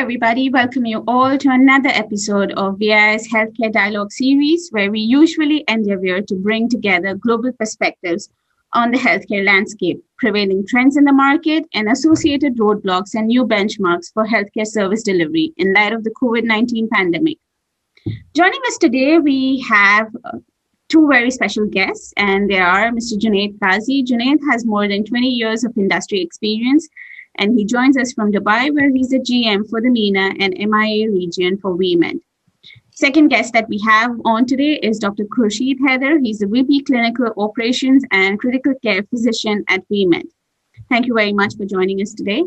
everybody. Welcome you all to another episode of VI's Healthcare Dialogue series, where we usually endeavor to bring together global perspectives on the healthcare landscape, prevailing trends in the market, and associated roadblocks and new benchmarks for healthcare service delivery in light of the COVID-19 pandemic. Joining us today, we have two very special guests, and they are Mr. Junaid Qazi. Junaid has more than 20 years of industry experience, and he joins us from Dubai, where he's a GM for the MENA and MIA region for VEEMED. Second guest that we have on today is Dr. Khurshid Haider. He's the VP Clinical Operations and Critical Care Physician at VEEMED. Thank you very much for joining us today.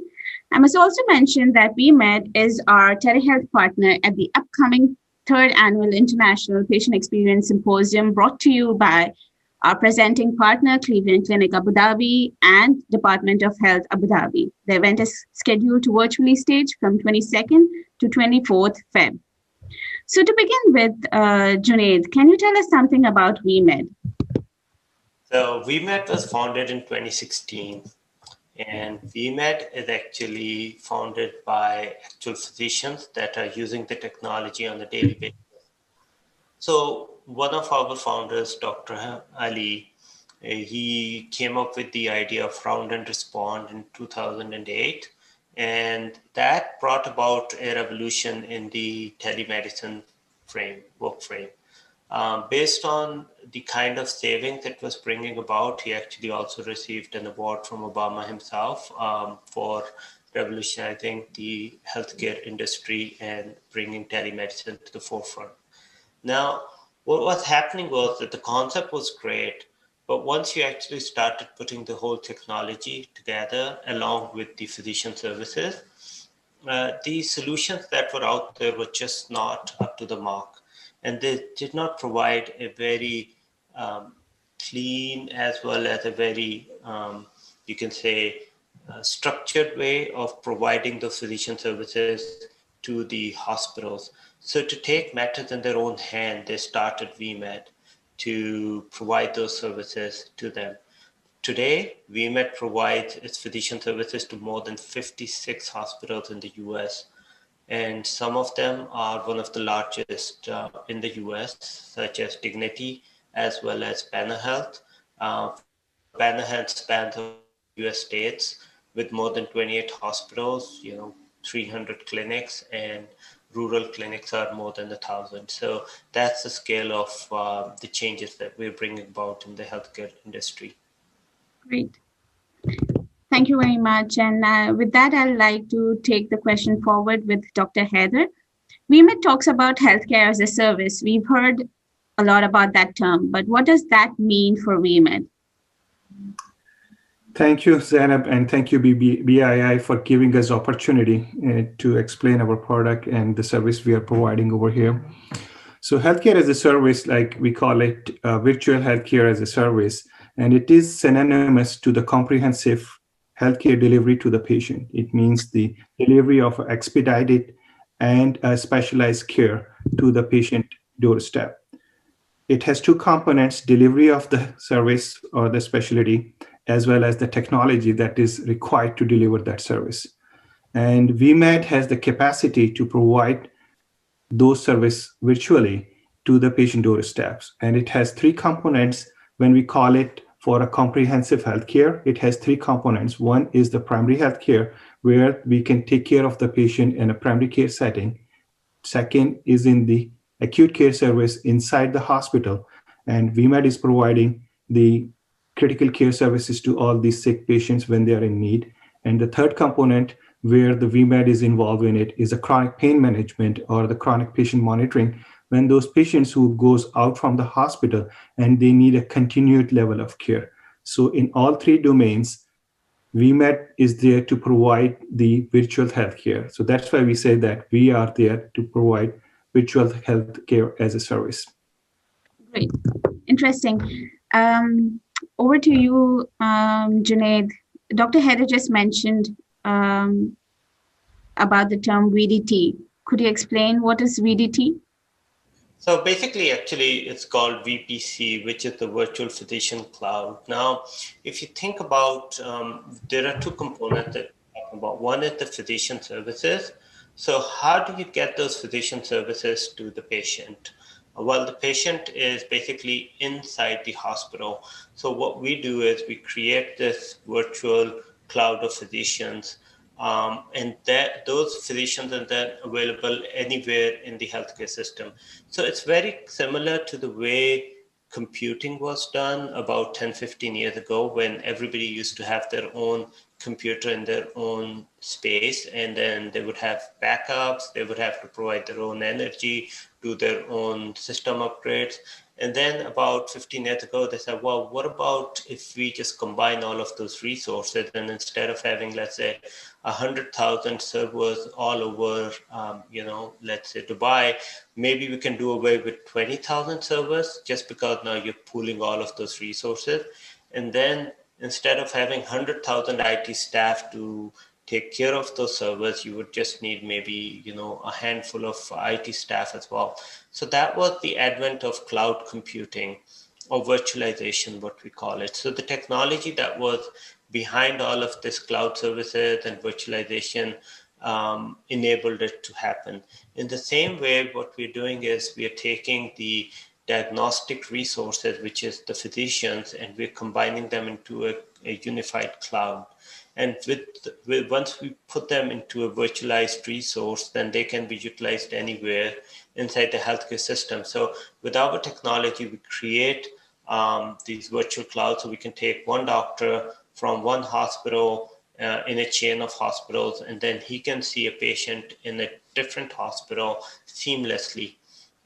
I must also mention that VEEMED is our telehealth partner at the upcoming third annual International Patient Experience Symposium, brought to you by our presenting partner, Cleveland Clinic Abu Dhabi and Department of Health Abu Dhabi. The event is scheduled to virtually stage from 22nd to 24th Feb. So to begin with, Junaid, can you tell us something about VEEMED? So VEEMED was founded in 2016, and VEEMED is actually founded by actual physicians that are using the technology on a daily basis. So one of our founders, Dr. Ali, he came up with the idea of round and respond in 2008. And that brought about a revolution in the telemedicine work frame. Based on the kind of savings it was bringing about, he actually also received an award from Obama himself for revolutionizing the healthcare industry and bringing telemedicine to the forefront. Now, what was happening was that the concept was great, but once you actually started putting the whole technology together along with the physician services, the solutions that were out there were just not up to the mark. And they did not provide a very clean as well as a very, you can say, structured way of providing those physician services to the hospitals. So to take matters in their own hand, they started VEEMED to provide those services to them. Today, VEEMED provides its physician services to more than 56 hospitals in the US. And some of them are one of the largest in the US, such as Dignity, as well as Banner Health. Banner Health spans US states with more than 28 hospitals, 300 clinics, and rural clinics are more than 1,000. So that's the scale of the changes that we're bringing about in the healthcare industry. Great. Thank you very much. And with that, I'd like to take the question forward with Dr. Haider. VEEMED talks about healthcare as a service. We've heard a lot about that term, but what does that mean for VEEMED? Thank you, Zainab, and thank you, BII, for giving us opportunity to explain our product and the service we are providing over here. So healthcare as a service, like we call it virtual healthcare as a service, and it is synonymous to the comprehensive healthcare delivery to the patient. It means the delivery of expedited and specialized care to the patient doorstep. It has two components: delivery of the service or the specialty, as well as the technology that is required to deliver that service. And VEEMED has the capacity to provide those services virtually to the patient doorsteps. And it has three components. When we call it for a comprehensive healthcare, it has three components. One is the primary healthcare, where we can take care of the patient in a primary care setting. Second is in the acute care service inside the hospital. And VEEMED is providing the critical care services to all these sick patients when they are in need. And the third component where the VEEMED is involved in it is the chronic pain management or the chronic patient monitoring, when those patients who goes out from the hospital and they need a continued level of care. So in all three domains, VEEMED is there to provide the virtual healthcare. So that's why we say that we are there to provide virtual healthcare as a service. Great. Interesting. Over to you, Junaid. Dr. Haider just mentioned about the term VDT. Could you explain what is VDT? So basically, actually, it's called VPC, which is the Virtual Physician Cloud. Now, if you think about, there are two components that we're talking about. One is the physician services, So how do you get those physician services to the patient? Well, the patient is basically inside the hospital. So what we do is we create this virtual cloud of physicians, and that those physicians are then available anywhere in the healthcare system. So it's very similar to the way computing was done about 10, 15 years ago, when everybody used to have their own computer in their own space, and then they would have backups, they would have to provide their own energy, do their own system upgrades. And then about 15 years ago, they said, well, what about if we just combine all of those resources, and instead of having, let's say, 100,000 servers all over, let's say Dubai, maybe we can do away with 20,000 servers, just because now you're pooling all of those resources. And then instead of having 100,000 IT staff to take care of those servers, you would just need maybe, a handful of IT staff as well. So that was the advent of cloud computing, or virtualization, what we call it. So the technology that was behind all of this cloud services and virtualization enabled it to happen. In the same way, what we're doing is we are taking the diagnostic resources, which is the physicians, and we're combining them into a unified cloud. And once we put them into a virtualized resource, then they can be utilized anywhere inside the healthcare system. So with our technology, we create these virtual clouds, so we can take one doctor from one hospital in a chain of hospitals, and then he can see a patient in a different hospital seamlessly.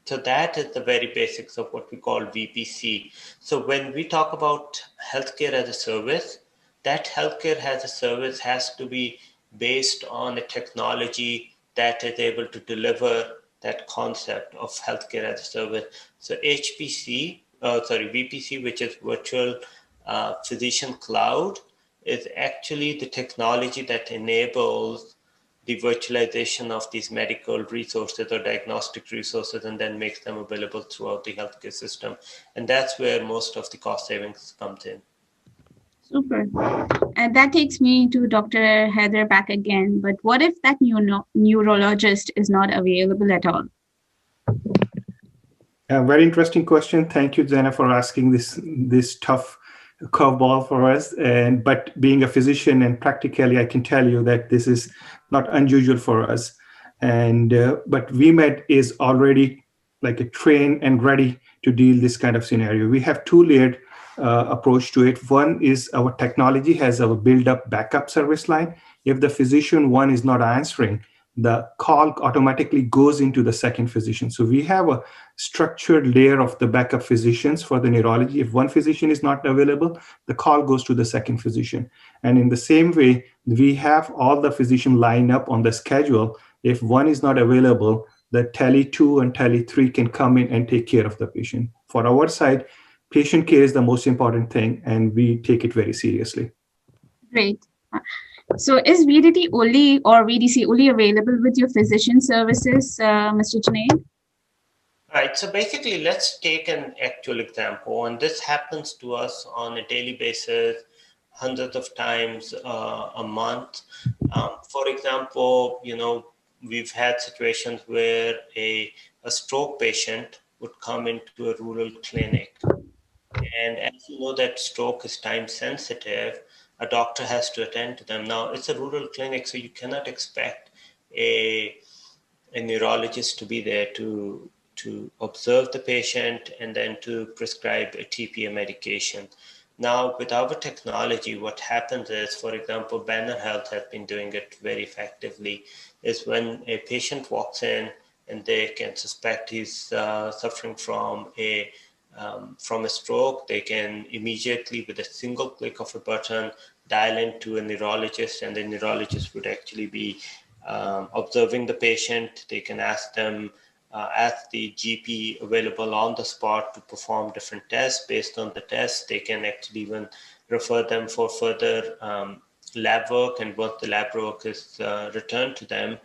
So that is the very basics of what we call VPC. So when we talk about healthcare as a service, that healthcare as a service has to be based on a technology that is able to deliver that concept of healthcare as a service. So VPC, which is Virtual Physician Cloud, is actually the technology that enables the virtualization of these medical resources or diagnostic resources, and then makes them available throughout the healthcare system. And that's where most of the cost savings comes in. Super. And that takes me to Dr. Heather back again. But what if that neurologist is not available at all? A very interesting question. Thank you, Jenna, for asking this tough curveball for us. But being a physician and practically, I can tell you that this is not unusual for us. But VEEMED is already like a trained and ready to deal this kind of scenario. We have two-layered approach to it. One is our technology has a build-up backup service line. If the physician one is not answering, the call automatically goes into the second physician. So we have a structured layer of the backup physicians for the neurology. If one physician is not available, the call goes to the second physician. And in the same way, we have all the physician line up on the schedule. If one is not available, the tele 2 and tele 3 can come in and take care of the patient. For our side, patient care is the most important thing, and we take it very seriously. Great. So is VDC only available with your physician services, Mr. Junaid? Right. So basically, let's take an actual example. And this happens to us on a daily basis, hundreds of times a month. For example, we've had situations where a stroke patient would come into a rural clinic. And as you know, that stroke is time sensitive, a doctor has to attend to them. Now, it's a rural clinic, so you cannot expect a neurologist to be there to observe the patient and then to prescribe a TPA medication. Now, with our technology, what happens is, for example, Banner Health has been doing it very effectively, is when a patient walks in and they can suspect he's suffering from a stroke, they can immediately, with a single click of a button, dial into a neurologist, and the neurologist would actually be observing the patient. They can ask the GP available on the spot to perform different tests. Based on the tests, they can actually even refer them for further lab work, and once the lab work is returned to them,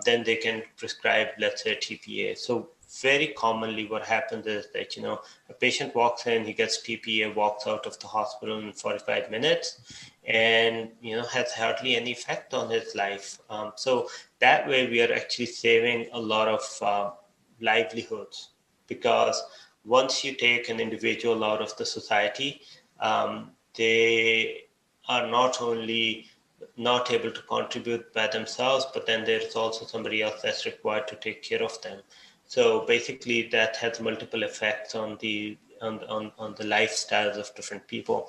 then they can prescribe, let's say, TPA. So very commonly what happens is that, a patient walks in, he gets TPA, walks out of the hospital in 45 minutes. and has hardly any effect on his life. So that way we are actually saving a lot of livelihoods, because once you take an individual out of the society, they are not only not able to contribute by themselves, but then there's also somebody else that's required to take care of them. So basically that has multiple effects on the lifestyles of different people.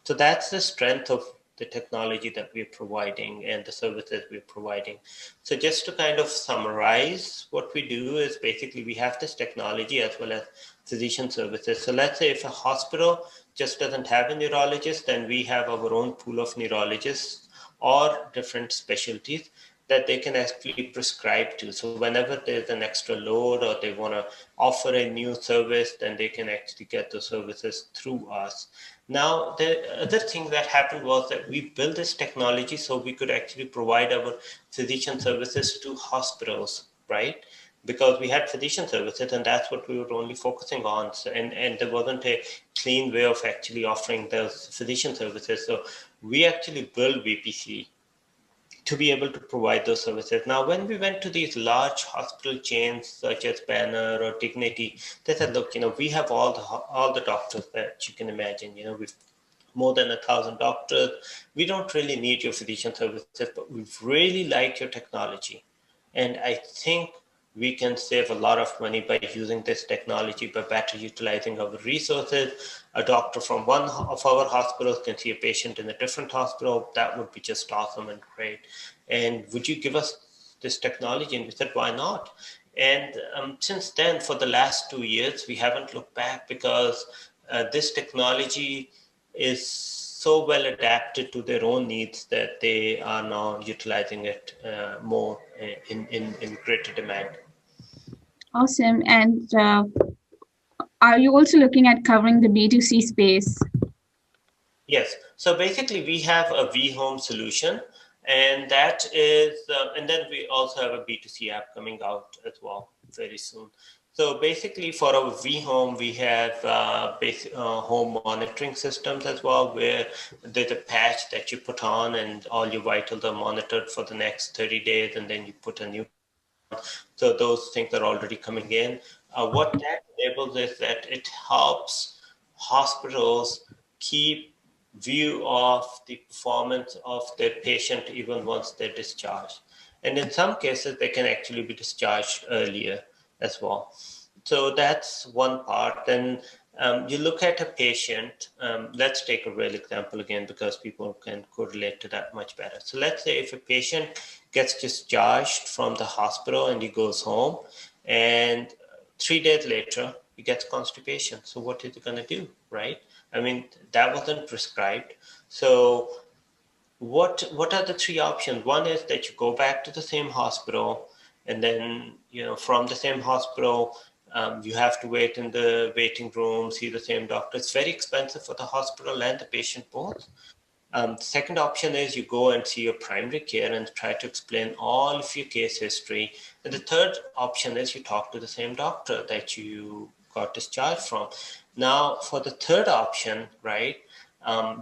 So that's the strength of the technology that we're providing and the services we're providing. So just to kind of summarize, what we do is basically we have this technology as well as physician services. So let's say if a hospital just doesn't have a neurologist, then we have our own pool of neurologists or different specialties that they can actually prescribe to. So whenever there's an extra load or they want to offer a new service, then they can actually get the services through us. Now, the other thing that happened was that we built this technology so we could actually provide our physician services to hospitals, right? Because we had physician services and that's what we were only focusing on. So, and there wasn't a clean way of actually offering those physician services. So we actually built VPC to be able to provide those services. Now, when we went to these large hospital chains such as Banner or Dignity, they said, look, we have all the doctors that you can imagine. We've more than 1,000 doctors. We don't really need your physician services, but we really like your technology. And I think we can save a lot of money by using this technology, by better utilizing our resources. A doctor from one of our hospitals can see a patient in a different hospital. That would be just awesome and great. And would you give us this technology? And we said, why not? And since then, for the last 2 years, we haven't looked back, because this technology is so well adapted to their own needs that they are now utilizing it more in greater demand. Awesome. And are you also looking at covering the B2C space? Yes. So basically, we have a vHome solution, and that is, and then we also have a B2C app coming out as well very soon. So basically, for our vHome, we have home monitoring systems as well, where there's a patch that you put on, and all your vitals are monitored for the next 30 days, and then you put a new patch on. So those things are already coming in. What that enables is that it helps hospitals keep view of the performance of their patient even once they're discharged. And in some cases, they can actually be discharged earlier as well. So that's one part. Then you look at a patient. Let's take a real example again, because people can correlate to that much better. So let's say if a patient gets discharged from the hospital and he goes home, and 3 days later, he gets constipation. So what is he going to do, right? I mean, that wasn't prescribed. So what are the three options? One is that you go back to the same hospital, and then from the same hospital, you have to wait in the waiting room, see the same doctor. It's very expensive for the hospital and the patient both. The second option is you go and see your primary care and try to explain all of your case history. And the third option is you talk to the same doctor that you got discharged from. Now, for the third option, right,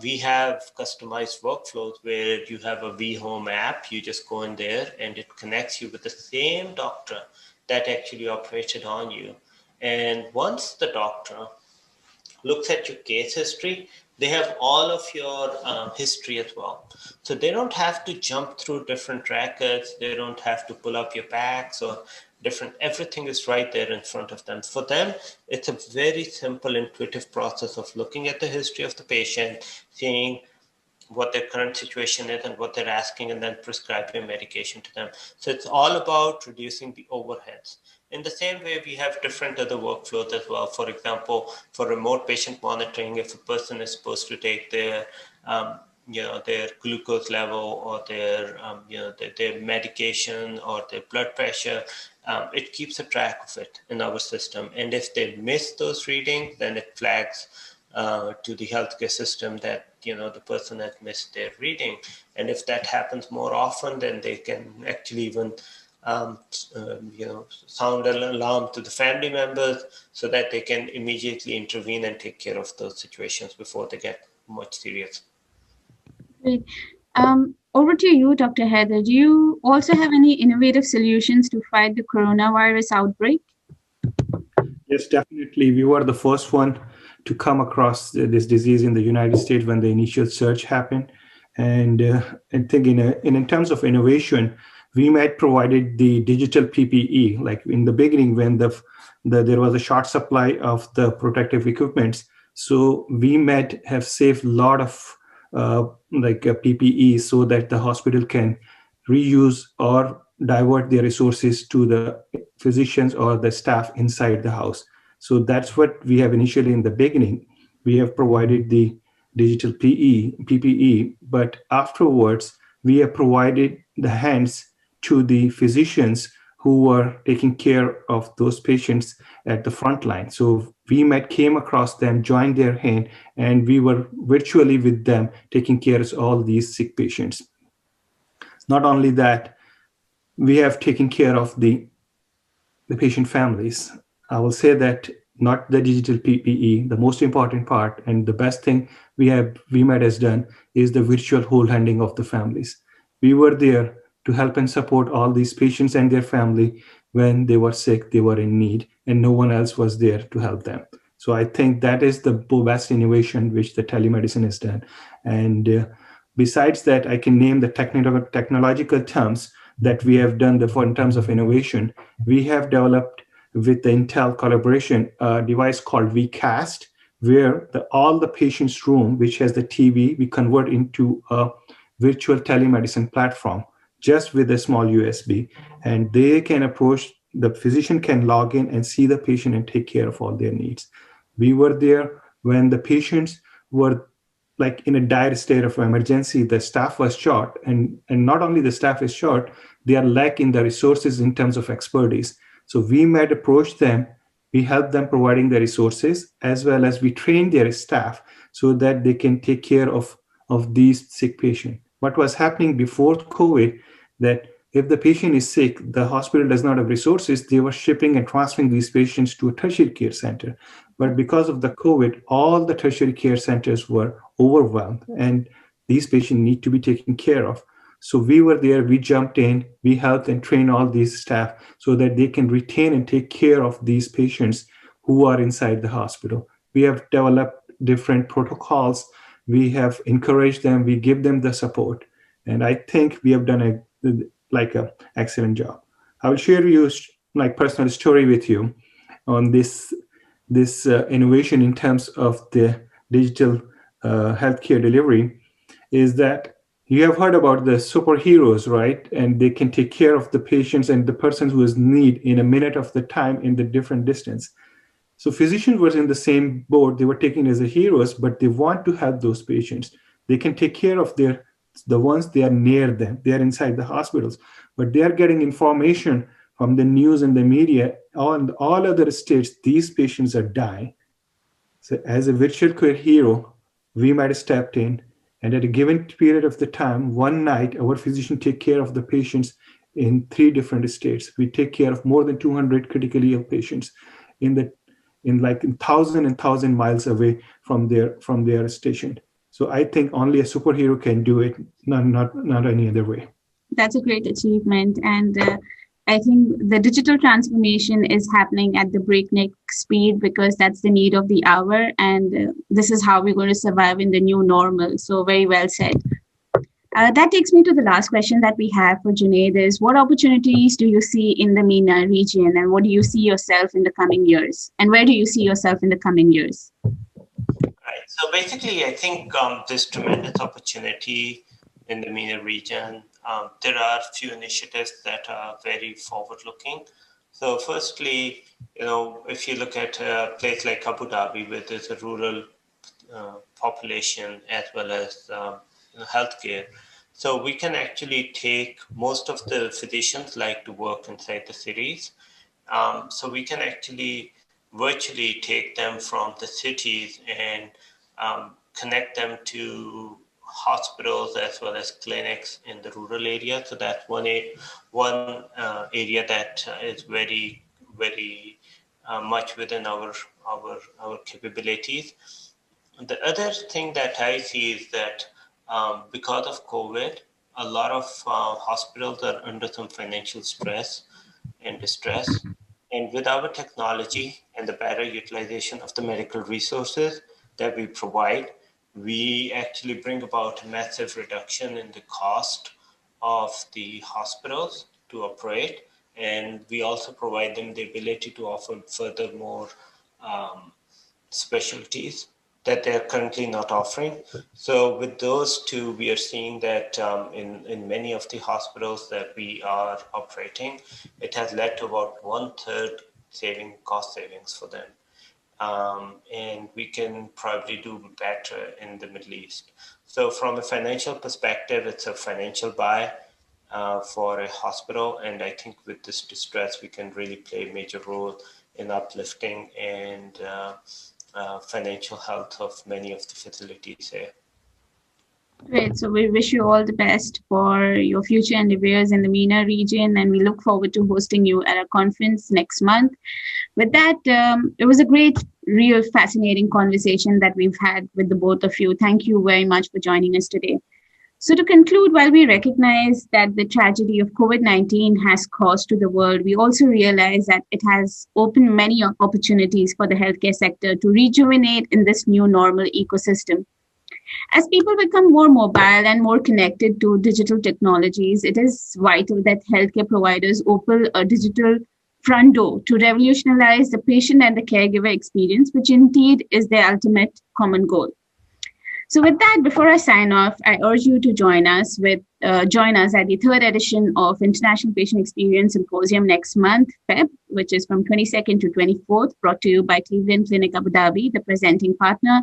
we have customized workflows where you have a vHome app. You just go in there and it connects you with the same doctor that actually operated on you. And once the doctor looks at your case history, they have all of your history as well. So they don't have to jump through different records. They don't have to pull up your packs or different. Everything is right there in front of them. For them, it's a very simple, intuitive process of looking at the history of the patient, seeing what their current situation is and what they're asking, and then prescribing medication to them. So it's all about reducing the overheads. In the same way, we have different other workflows as well. For example, for remote patient monitoring, if a person is supposed to take their their glucose level or their their medication or their blood pressure, it keeps a track of it in our system. And if they miss those readings, then it flags to the healthcare system that the person has missed their reading. And if that happens more often, then they can actually even sound an alarm to the family members so that they can immediately intervene and take care of those situations before they get much serious. Great. Over to you, Dr. Heather. Do you also have any innovative solutions to fight the coronavirus outbreak? Yes, definitely. We were the first one to come across this disease in the United States when the initial surge happened. And I think in terms of innovation, we might provided the digital PPE. Like in the beginning, when there was a short supply of the protective equipments, so we might have saved a lot of PPE so that the hospital can reuse or divert their resources to the physicians or the staff inside the house. So that's what we have initially in the beginning. We have provided the digital PPE, but afterwards we have provided the hands to the physicians who were taking care of those patients at the front line. So we might came across them, joined their hand, and we were virtually with them taking care of all these sick patients. Not only that, we have taken care of the patient families. I will say that not the digital PPE, the most important part and the best thing VMed has done is the virtual whole handing of the families. We were there to help and support all these patients and their family when they were sick, they were in need, and no one else was there to help them. So I think that is the best innovation which the telemedicine has done. And besides that, I can name the technological terms that we have done in terms of innovation. We have developed with the Intel collaboration a device called VCast, where all the patient's room, which has the TV, we convert into a virtual telemedicine platform just with a small USB. And they can approach, the physician can log in and see the patient and take care of all their needs. We were there when the patients were like in a dire state of emergency. The staff was short, and not only the staff is short, they are lacking the resources in terms of expertise. So we might approach them, we help them providing the resources, as well as we train their staff so that they can take care of these sick patients. What was happening before COVID, that if the patient is sick, the hospital does not have resources, they were shipping and transferring these patients to a tertiary care center. But because of the COVID, all the tertiary care centers were overwhelmed, and these patients need to be taken care of. So we were there, we jumped in, we helped and trained all these staff so that they can retain and take care of these patients who are inside the hospital. We have developed different protocols. We have encouraged them, we give them the support. And I think we have done a excellent job. I will share you like personal story with you on this innovation in terms of the digital healthcare delivery. Is that you have heard about the superheroes, right? And they can take care of the patients and the person who is in need in a minute of the time in the different distance. So physicians were in the same boat. They were taken as the heroes, but they want to help those patients. They can take care of the ones they are near them. They are inside the hospitals, but they are getting information from the news and the media. All other states, these patients are dying. So as a virtual care hero, we might have stepped in, and at a given period of the time, one night, our physician take care of the patients in 3 different states. We take care of more than 200 critically ill patients in 1,000 miles away from their station. So I think only a superhero can do it, not any other way. That's a great achievement. And I think the digital transformation is happening at the breakneck speed because that's the need of the hour. And this is how we're going to survive in the new normal. So very well said. That takes me to the last question that we have for Junaid is, what opportunities do you see in the MENA region, and what do you see yourself in the coming years? And where do you see yourself in the coming years? Right. So basically, I think there's tremendous opportunity in the MENA region. There are a few initiatives that are very forward-looking. So firstly, if you look at a place like Abu Dhabi, where there's a rural population as well as healthcare, so we can actually take, most of the physicians like to work inside the cities. So we can actually virtually take them from the cities and connect them to hospitals as well as clinics in the rural area. So that's one area that is very, very much within our capabilities. The other thing that I see is that because of COVID, a lot of hospitals are under some financial stress and distress. And with our technology and the better utilization of the medical resources that we provide, we actually bring about a massive reduction in the cost of the hospitals to operate. And we also provide them the ability to offer further more specialties that they're currently not offering. So with those two, we are seeing that in many of the hospitals that we are operating, it has led to about 1/3 cost savings for them. And we can probably do better in the Middle East. So from a financial perspective, it's a financial buy for a hospital. And I think with this distress, we can really play a major role in uplifting and financial health of many of the facilities here. Great. So we wish you all the best for your future endeavors in the MENA region, and we look forward to hosting you at our conference next month. With that, it was a great, real fascinating conversation that we've had with the both of you. Thank you very much for joining us today. So to conclude, while we recognize that the tragedy of COVID-19 has caused to the world, we also realize that it has opened many opportunities for the healthcare sector to rejuvenate in this new normal ecosystem. As people become more mobile and more connected to digital technologies, it is vital that healthcare providers open a digital front door to revolutionize the patient and the caregiver experience, which indeed is their ultimate common goal. So with that, before I sign off, I urge you to join us at the third edition of International Patient Experience Symposium next month, Feb, which is from 22nd to 24th, brought to you by Cleveland Clinic Abu Dhabi, the presenting partner,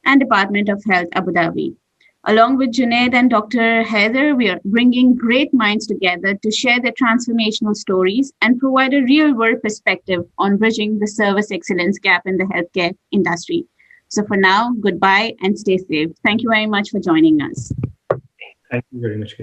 and Department of Health Abu Dhabi. Along with Junaid and Dr. Heather, we are bringing great minds together to share their transformational stories and provide a real-world perspective on bridging the service excellence gap in the healthcare industry. So for now, goodbye and stay safe. Thank you very much for joining us. Thank you very much.